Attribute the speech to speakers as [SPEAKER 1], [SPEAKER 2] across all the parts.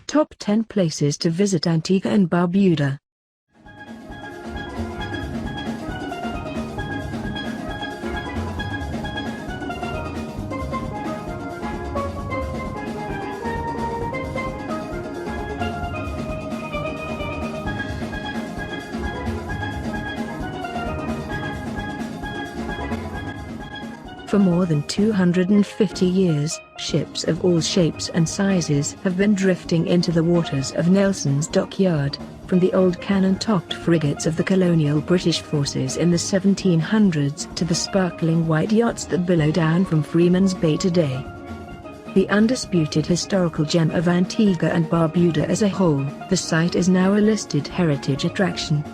[SPEAKER 1] Top 10 Places to Visit Antigua and Barbuda. For more than 250 years, ships of all shapes and sizes have been drifting into the waters of Nelson's Dockyard, from the old cannon-topped frigates of the colonial British forces in the 1700s to the sparkling white yachts that billow down from Freeman's Bay today. The undisputed historical gem of Antigua and Barbuda as a whole, the site is now a listed heritage attraction.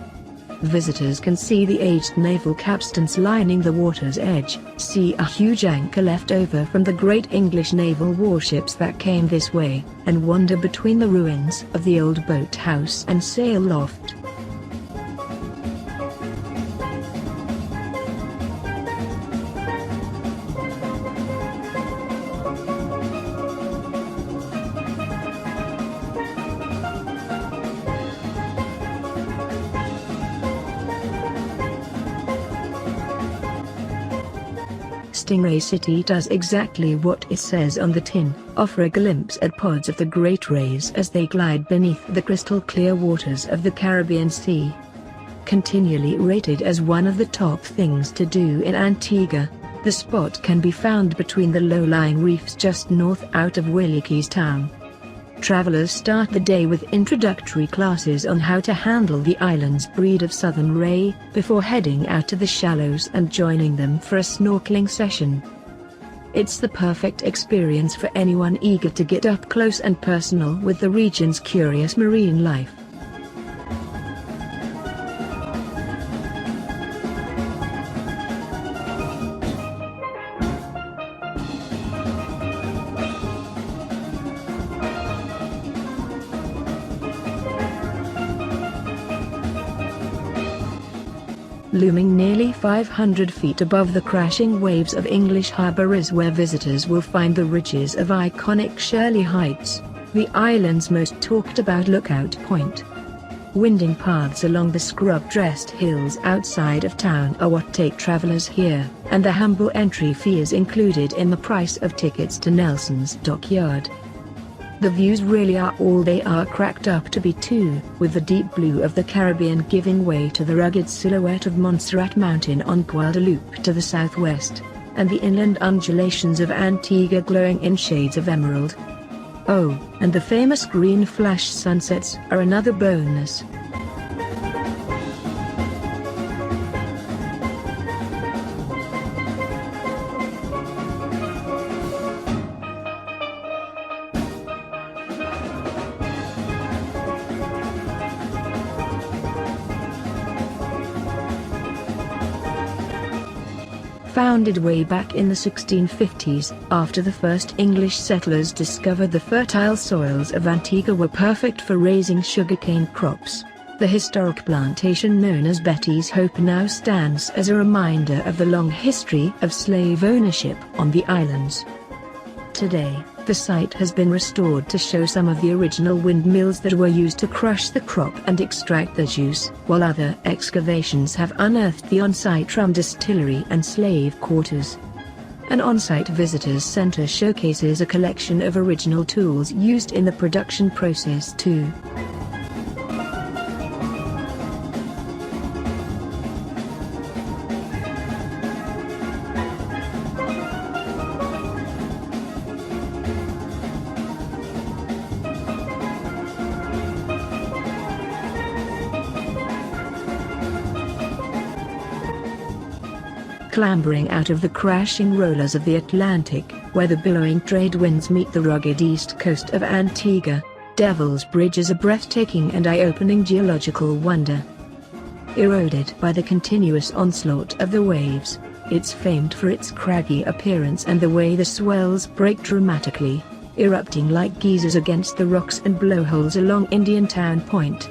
[SPEAKER 1] Visitors can see the aged naval capstans lining the water's edge, see a huge anchor left over from the great English naval warships that came this way, and wander between the ruins of the old boathouse and sail loft. Stingray City does exactly what it says on the tin, offer a glimpse at pods of the great rays as they glide beneath the crystal-clear waters of the Caribbean Sea. Continually rated as one of the top things to do in Antigua, the spot can be found between the low-lying reefs just north out of Williki's town. Travelers start the day with introductory classes on how to handle the island's breed of southern ray, before heading out to the shallows and joining them for a snorkeling session. It's the perfect experience for anyone eager to get up close and personal with the region's curious marine life. Looming nearly 500 feet above the crashing waves of English Harbour is where visitors will find the ridges of iconic Shirley Heights, the island's most talked-about lookout point. Winding paths along the scrub-dressed hills outside of town are what take travelers here, and the humble entry fee is included in the price of tickets to Nelson's Dockyard. The views really are all they are cracked up to be too, with the deep blue of the Caribbean giving way to the rugged silhouette of Montserrat Mountain on Guadeloupe to the southwest, and the inland undulations of Antigua glowing in shades of emerald. Oh, and the famous green flash sunsets are another bonus. Founded way back in the 1650s, after the first English settlers discovered the fertile soils of Antigua were perfect for raising sugarcane crops, the historic plantation known as Betty's Hope now stands as a reminder of the long history of slave ownership on the islands. Today, the site has been restored to show some of the original windmills that were used to crush the crop and extract the juice, while other excavations have unearthed the on-site rum distillery and slave quarters. An on-site visitors center showcases a collection of original tools used in the production process too. Clambering out of the crashing rollers of the Atlantic, where the billowing trade winds meet the rugged east coast of Antigua, Devil's Bridge is a breathtaking and eye-opening geological wonder. Eroded by the continuous onslaught of the waves, it's famed for its craggy appearance and the way the swells break dramatically, erupting like geysers against the rocks and blowholes along Indiantown Point.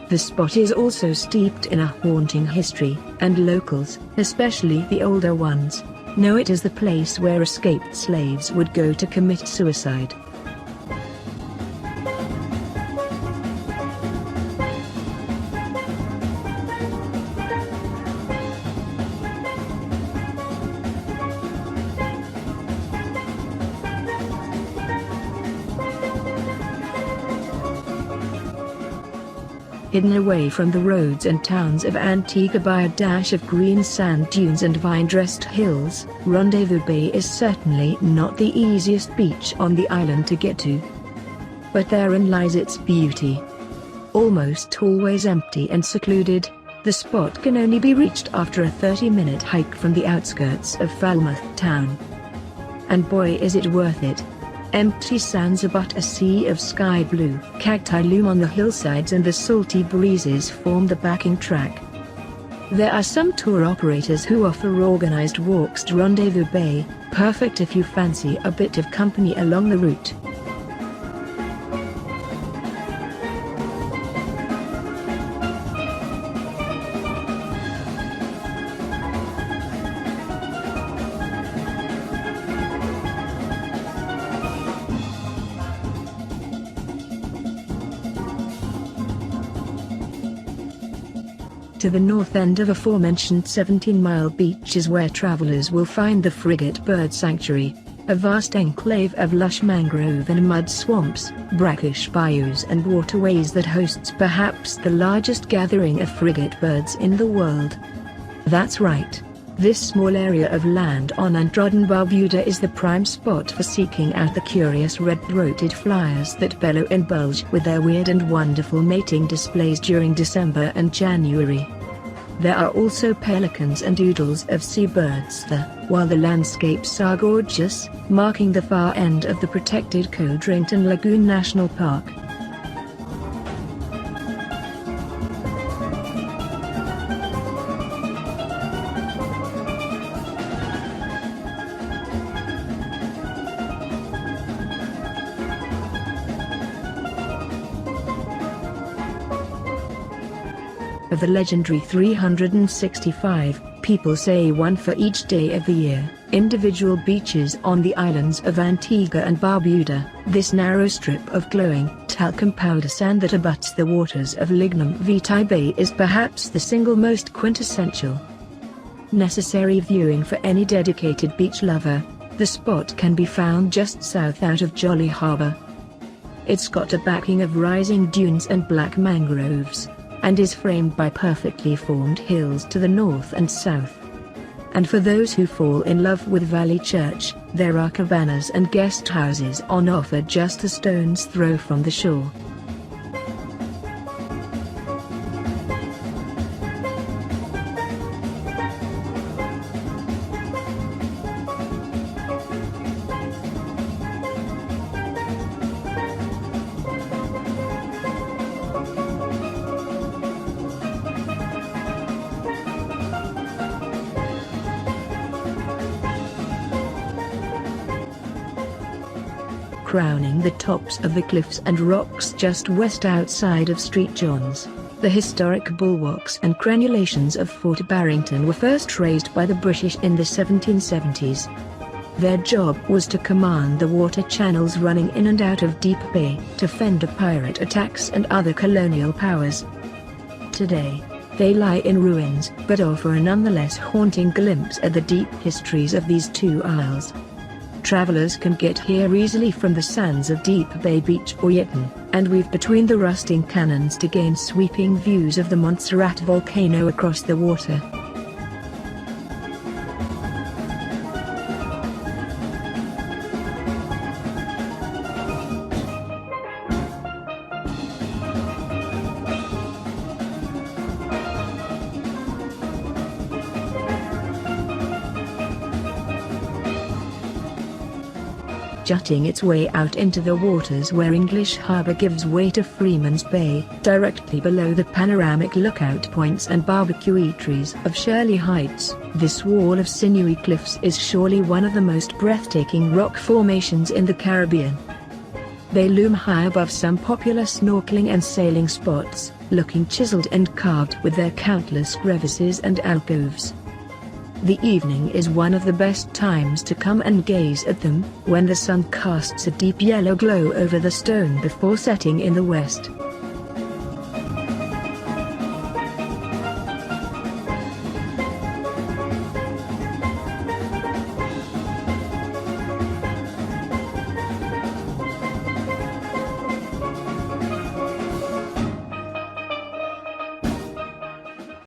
[SPEAKER 1] The spot is also steeped in a haunting history, and locals, especially the older ones, know it as the place where escaped slaves would go to commit suicide. hidden away from the roads and towns of Antigua by a dash of green sand dunes and vine-dressed hills, Rendezvous Bay is certainly not the easiest beach on the island to get to. But therein lies its beauty. Almost always empty and secluded, the spot can only be reached after a 30-minute hike from the outskirts of Falmouth town. And boy is it worth it. Empty sands abut a sea of sky blue. Cacti loom on the hillsides and the salty breezes form the backing track. There are some tour operators who offer organized walks to Rendezvous Bay, perfect if you fancy a bit of company along the route. To the north end of aforementioned 17-mile beach is where travelers will find the Frigate Bird Sanctuary, a vast enclave of lush mangrove and mud swamps, brackish bayous and waterways that hosts perhaps the largest gathering of frigate birds in the world. That's right. This small area of land on Dockyard and Barbuda is the prime spot for seeking out the curious red-throated flyers that bellow and bulge with their weird and wonderful mating displays during December and January. There are also pelicans and oodles of seabirds there, while the landscapes are gorgeous, marking the far end of the protected Barrington Lagoon National Park. Of the legendary 365, people say one for each day of the year, individual beaches on the islands of Antigua and Barbuda, this narrow strip of glowing, talcum powder sand that abuts the waters of Lignum Vitae Bay is perhaps the single most quintessential necessary viewing for any dedicated beach lover. The spot can be found just south out of Jolly Harbour. It's got a backing of rising dunes and black mangroves, and is framed by perfectly formed hills to the north and south. And for those who fall in love with Valley Church, there are cabanas and guest houses on offer just a stone's throw from the shore. Crowning the tops of the cliffs and rocks just west outside of St. John's, the historic bulwarks and crenulations of Fort Barrington were first raised by the British in the 1770s. Their job was to command the water channels running in and out of Deep Bay, to fend off pirate attacks and other colonial powers. Today, they lie in ruins, but offer a nonetheless haunting glimpse at the deep histories of these two isles. Travelers can get here easily from the sands of Deep Bay Beach or Yetton, and weave between the rusting cannons to gain sweeping views of the Montserrat volcano across the water. Jutting its way out into the waters where English Harbour gives way to Freeman's Bay, directly below the panoramic lookout points and barbecue eateries of Shirley Heights, this wall of sinewy cliffs is surely one of the most breathtaking rock formations in the Caribbean. They loom high above some popular snorkeling and sailing spots, looking chiseled and carved with their countless crevices and alcoves. The evening is one of the best times to come and gaze at them, when the sun casts a deep yellow glow over the stone before setting in the west.